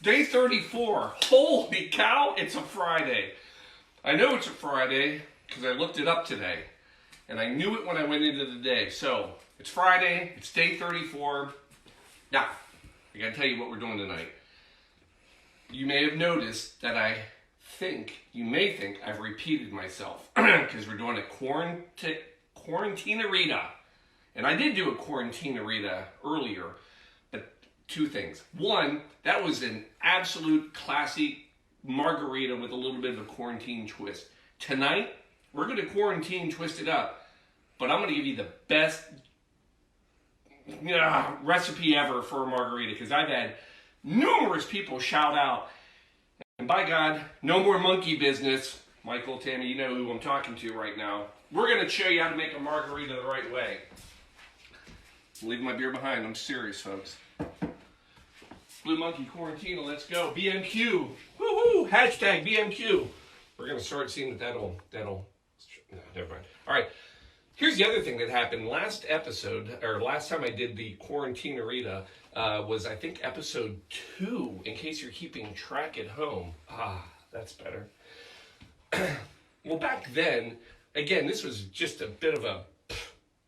Day 34. Holy cow, it's a Friday. I know it's a Friday because I looked it up today. And I knew it when I went into the day. So, it's Friday, it's day 34. Now, I gotta tell you what we're doing tonight. You may have noticed that you may think I've repeated myself. Because we're doing a Quarantinarita. And I did do a Quarantinarita earlier. But two things. One, that was an absolute classic margarita with a little bit of a quarantine twist. Tonight, we're going to quarantine twist it up. But I'm going to give you the best recipe ever for a margarita. Because I've had numerous people shout out. And by God, no more monkey business. Michael, Tammy, you know who I'm talking to right now. We're going to show you how to make a margarita the right way. I'm leaving my beer behind. I'm serious, folks. Blue Monkey Quarantina, let's go. BMQ. Woohoo! Hashtag BMQ. We're going to start seeing that that'll... No, never mind. All right. Here's the other thing that happened. Last time I did the Quarantinarita was, I think, episode 2, in case you're keeping track at home. That's better. Well, back then, again, this was just a bit of a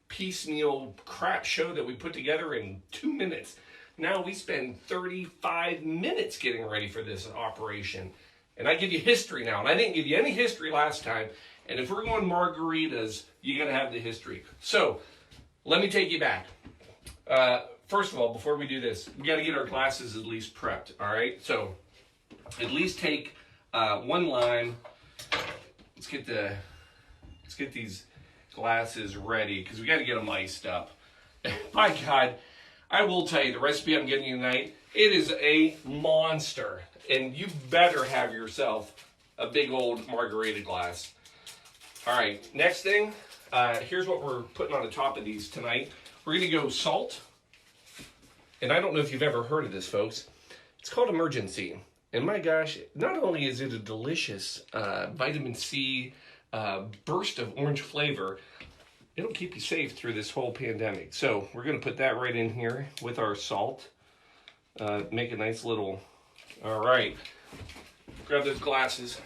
piecemeal crap show that we put together in 2 minutes. Now we spend 35 minutes getting ready for this operation. And I give you history now. And I didn't give you any history last time. And if we're going margaritas, you got to have the history. So, let me take you back. First of all, before we do this, we got to get our glasses at least prepped, all right? So, at least take 1 lime. Let's get these glasses ready, because we got to get them iced up. My God, I will tell you, the recipe I'm getting you tonight, it is a monster. And you better have yourself a big old margarita glass. All right, next thing, here's what we're putting on the top of these tonight. We're going to go salt. And I don't know if you've ever heard of this, folks. It's called Emergency. And my gosh, not only is it a delicious vitamin C burst of orange flavor, it'll keep you safe through this whole pandemic. So we're going to put that right in here with our salt. Make a nice little... All right. Grab those glasses.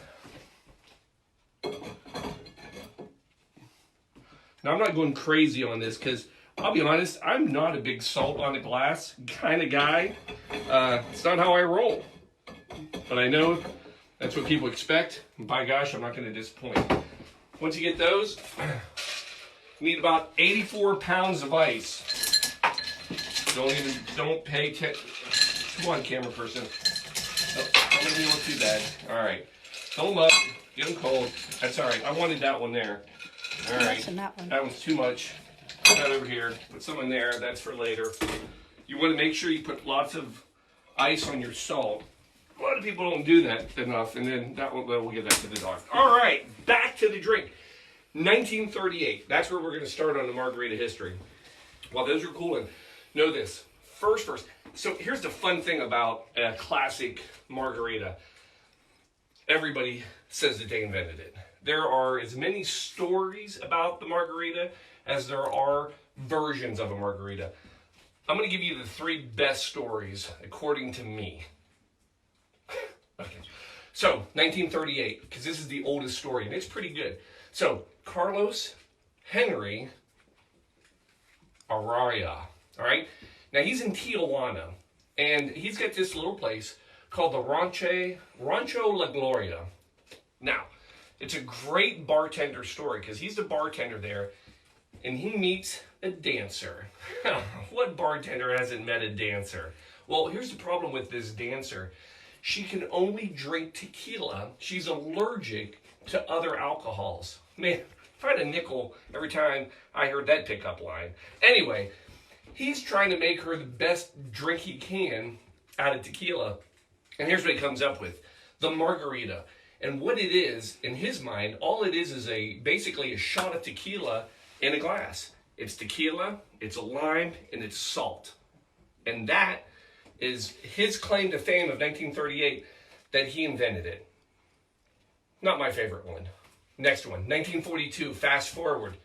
Now, I'm not going crazy on this because, I'll be honest, I'm not a big salt on the glass kind of guy. It's not how I roll. But I know that's what people expect. And by gosh, I'm not going to disappoint. Once you get those, you need about 84 pounds of ice. Don't pay attention. Come on, camera person. Oh, don't make me look too bad. All right. Fill them up. Get them cold. That's all right. I wanted that one there. All right. That one's too much. Put that over here. Put some in there. That's for later. You want to make sure you put lots of ice on your salt. A lot of people don't do that enough, and then we'll get that to the dog. All right. Back to the drink. 1938. That's where we're going to start on the margarita history. While those are cooling, know this. First. So here's the fun thing about a classic margarita. Everybody says that they invented it. There are as many stories about the margarita as there are versions of a margarita. I'm going to give you the 3 best stories according to me. Okay. So, 1938, because this is the oldest story, and it's pretty good. So, Carlos Henry Araya, all right? Now, he's in Tijuana, and he's got this little place called the Rancho La Gloria. Now, it's a great bartender story, because he's the bartender there, and he meets a dancer. What bartender hasn't met a dancer? Well, here's the problem with this dancer. She can only drink tequila. She's allergic to other alcohols. Man, if I had a nickel every time I heard that pickup line. Anyway, he's trying to make her the best drink he can out of tequila. And here's what he comes up with. The margarita. And what it is, in his mind, all it is basically a shot of tequila in a glass. It's tequila, it's a lime, and it's salt. And that is his claim to fame of 1938, that he invented it. Not my favorite one. Next one, 1942, fast forward.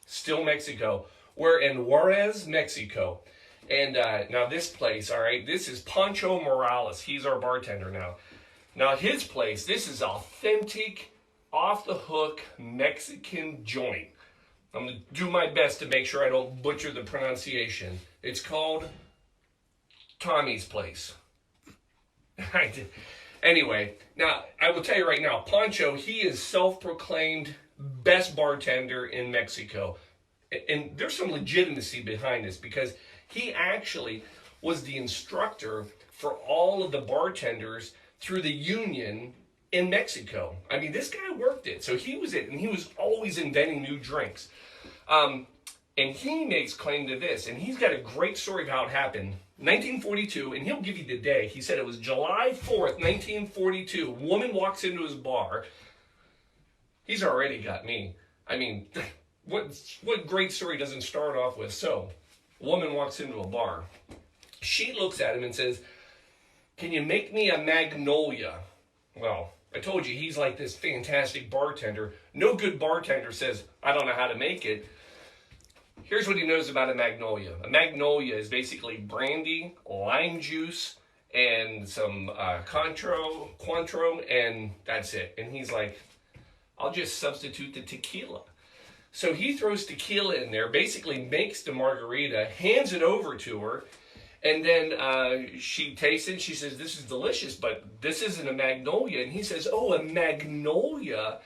Still Mexico. We're in Juarez, Mexico. And now this place, all right, this is Pancho Morales. He's our bartender now. Now his place, this is authentic, off-the-hook Mexican joint. I'm going to do my best to make sure I don't butcher the pronunciation. It's called Tommy's Place. Anyway, now I will tell you right now, Pancho, he is self-proclaimed best bartender in Mexico. And there's some legitimacy behind this because he actually was the instructor for all of the bartenders through the union in Mexico. I mean, this guy worked it. So he was it, and he was always inventing new drinks. And he makes claim to this, and he's got a great story of how it happened. 1942, and he'll give you the day. He said it was July 4th, 1942. A woman walks into his bar. He's already got me. I mean, what great story doesn't start off with? So, a woman walks into a bar. She looks at him and says, "Can you make me a Magnolia?" Well, I told you, he's like this fantastic bartender. No good bartender says, "I don't know how to make it." Here's what he knows about a Magnolia. A Magnolia is basically brandy, lime juice, and some Cointreau, and that's it. And he's like, "I'll just substitute the tequila." So he throws tequila in there, basically makes the margarita, hands it over to her, and then she tastes it. She says, "This is delicious, but this isn't a Magnolia." And he says, "Oh, a Magnolia?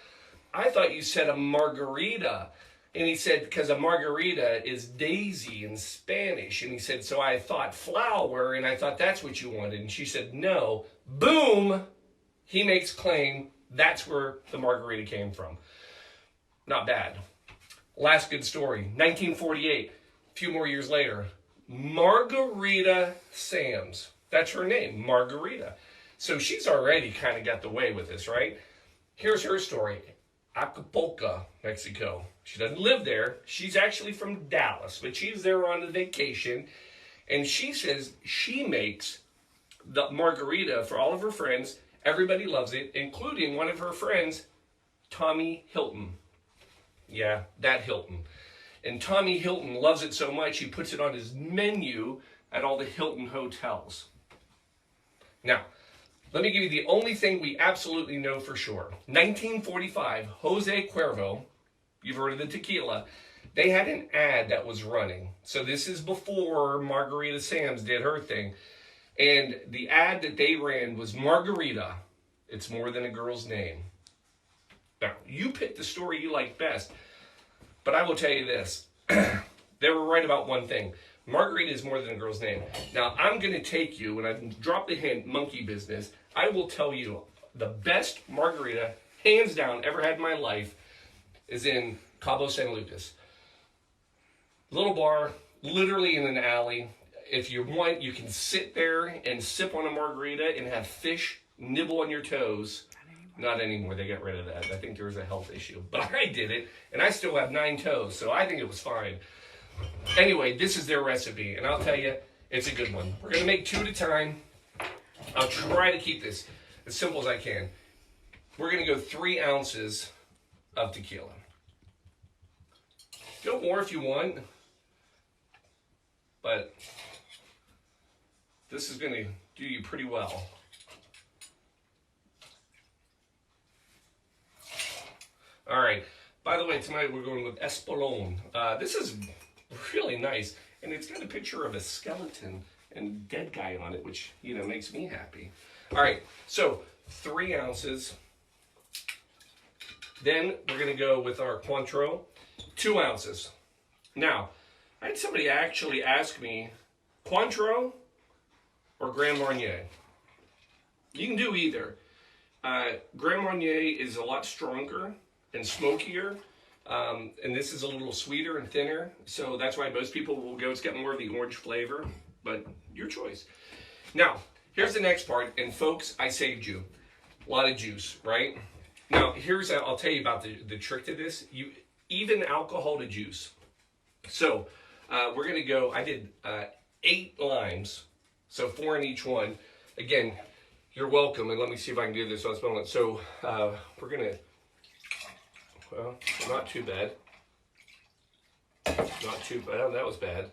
I thought you said a margarita." And he said, because a margarita is daisy in Spanish. And he said, "So I thought flower, and I thought that's what you wanted." And she said, "No." Boom! He makes claim that's where the margarita came from. Not bad. Last good story, 1948, a few more years later, Margarita Sam's. That's her name, Margarita. So she's already kind of got the way with this, right? Here's her story. Acapulco, Mexico. She doesn't live there. She's actually from Dallas, but she's there on a vacation. And she says she makes the margarita for all of her friends. Everybody loves it, including one of her friends, Tommy Hilton. Yeah, that Hilton. And Tommy Hilton loves it so much, he puts it on his menu at all the Hilton hotels. Now, let me give you the only thing we absolutely know for sure. 1945, Jose Cuervo, you've heard of the tequila, they had an ad that was running. So this is before Margarita Sam's did her thing. And the ad that they ran was Margarita. It's more than a girl's name. Now, you pick the story you like best. But I will tell you this. They were right about one thing. Margarita is more than a girl's name. Now, I'm going to take you, and I drop the hint, monkey business. I will tell you the best margarita, hands down, ever had in my life is in Cabo San Lucas. Little bar, literally in an alley. If you want, you can sit there and sip on a margarita and have fish nibble on your toes. Not anymore. They got rid of that. I think there was a health issue. But I did it, and I still have 9 toes, so I think it was fine. Anyway, this is their recipe, and I'll tell you, it's a good one. We're going to make 2 at a time. I'll try to keep this as simple as I can. We're going to go 3 ounces of tequila. Go more if you want, but this is going to do you pretty well. All right. By the way, tonight we're going with Espolon. This is really nice, and it's got a picture of a skeleton and dead guy on it, which, you know, makes me happy. All right. So 3 ounces. Then we're going to go with our Cointreau, 2 ounces. Now, I had somebody actually ask me, Cointreau or Grand Marnier? You can do either. Grand Marnier is a lot stronger and smokier, and this is a little sweeter and thinner, so that's why most people will go, it's got more of the orange flavor, but your choice. Now, here's the next part, and folks, I saved you. A lot of juice, right? Now, I'll tell you about the trick to this. You even alcohol to juice. So, we're gonna go, I did 8 limes, so 4 in each one. Again, you're welcome, and let me see if I can do this on spelling it. So, we're gonna, well, not too bad. Not too bad. Oh, that was bad.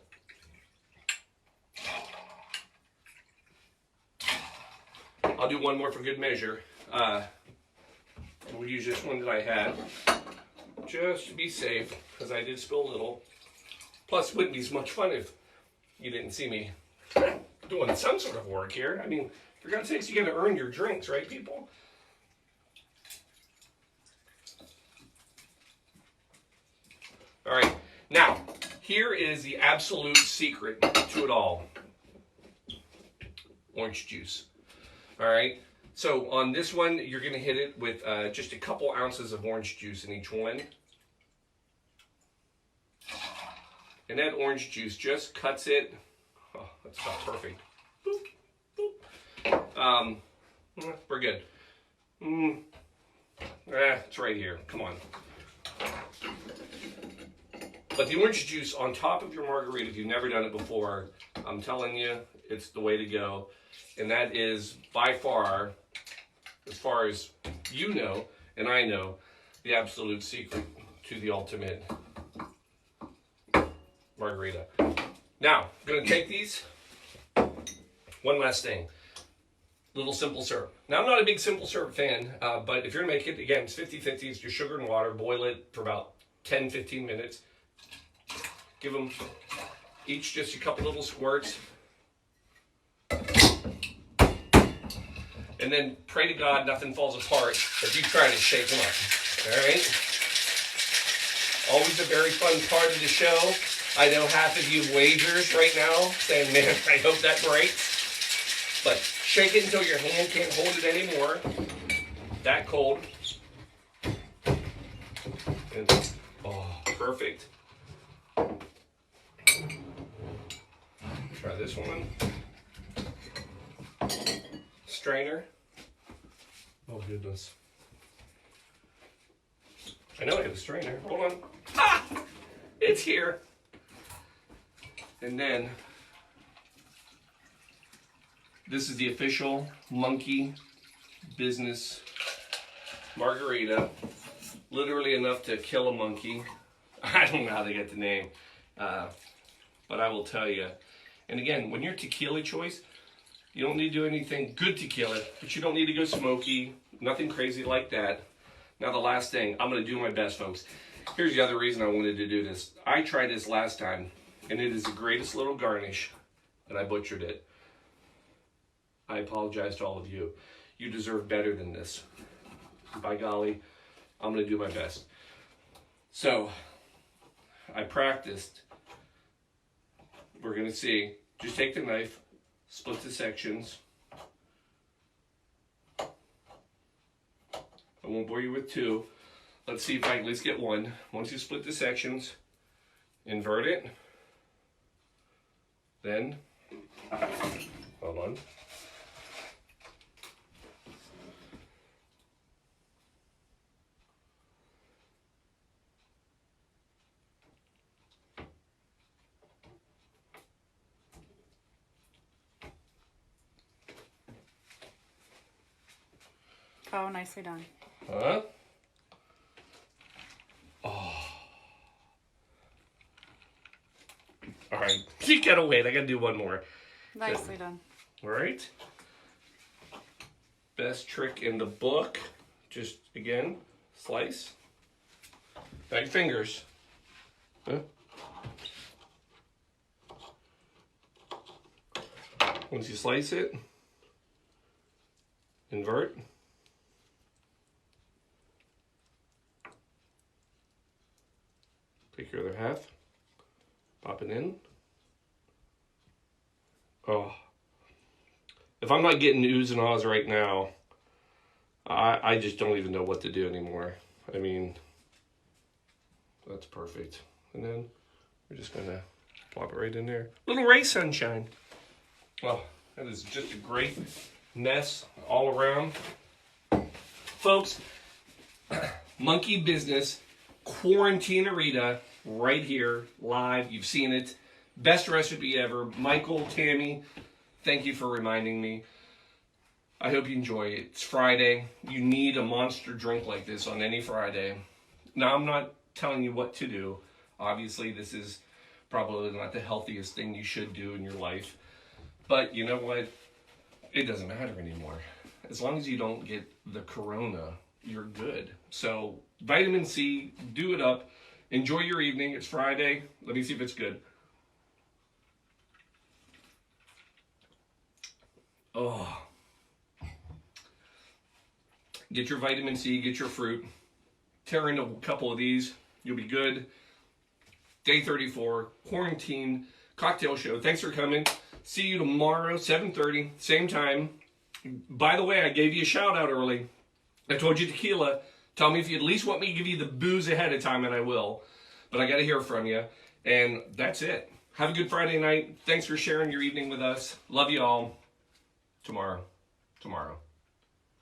I'll do one more for good measure. We'll use this one that I had, just to be safe, because I did spill a little. Plus, it wouldn't be as much fun if you didn't see me doing some sort of work here. I mean, for God's sakes, you gotta earn your drinks, right, people? All right, now, here is the absolute secret to it all. Orange juice. All right, so on this one, you're gonna hit it with just a couple ounces of orange juice in each one. And that orange juice just cuts it. Oh, that's about perfect. Boop, boop. We're good. It's right here. Come on. But the orange juice on top of your margarita, if you've never done it before, I'm telling you, it's the way to go. And that is by far, as far as you know, and I know, the absolute secret to the ultimate margarita. Now, I'm going to take these. One last thing. Little simple syrup. Now, I'm not a big simple syrup fan, but if you're going to make it, again, it's 50-50. It's just sugar and water. Boil it for about 10-15 minutes. Give them each just a couple little squirts. And then pray to God nothing falls apart as you try to shake them up. All right? Always a very fun part of the show. I know half of you have wagers right now saying, man, I hope that breaks. But shake it until your hand can't hold it anymore. That cold. And, oh, perfect. Try this one. Strainer. Oh, goodness. I know I have a strainer. Hold on. Ah! It's here. And then, this is the official Monkey Business Margarita. Literally enough to kill a monkey. I don't know how they get the name. But I will tell you. And again, when you're tequila choice, you don't need to do anything good tequila, but you don't need to go smoky. Nothing crazy like that. Now the last thing, I'm going to do my best, folks. Here's the other reason I wanted to do this. I tried this last time, and it is the greatest little garnish, and I butchered it. I apologize to all of you. You deserve better than this. By golly, I'm going to do my best. So, I practiced. We're going to see. Just take the knife, split the sections. I won't bore you with two. Let's see if I can at least get one. Once you split the sections, invert it. Then, hold on. Oh, nicely done. Huh? Oh. All right. You gotta wait. I gotta do one more. Nicely done. All right. Best trick in the book. Just, again, slice. Back your fingers. Huh? Once you slice it, invert. Take your other half, pop it in. Oh, if I'm not getting oohs and ahs right now, I just don't even know what to do anymore. I mean, that's perfect. And then we're just gonna plop it right in there. Little ray sunshine. Oh, that is just a great mess all around. Folks, Monkey Business, Quarantinarita, right here, live. You've seen it. Best recipe ever. Michael, Tammy, thank you for reminding me. I hope you enjoy it. It's Friday. You need a monster drink like this on any Friday. Now, I'm not telling you what to do. Obviously, this is probably not the healthiest thing you should do in your life. But you know what? It doesn't matter anymore. as long as you don't get the corona, you're good. So vitamin C, do it up. Enjoy your evening. It's Friday. Let me see if it's good. Oh. Get your vitamin C, get your fruit. Tear in a couple of these. You'll be good. Day 34, quarantine cocktail show. Thanks for coming. See you tomorrow, 7:30, same time. By the way, I gave you a shout out early. I told you tequila. Tell me if you at least want me to give you the booze ahead of time, and I will. But I got to hear from you. And that's it. Have a good Friday night. Thanks for sharing your evening with us. Love you all. Tomorrow.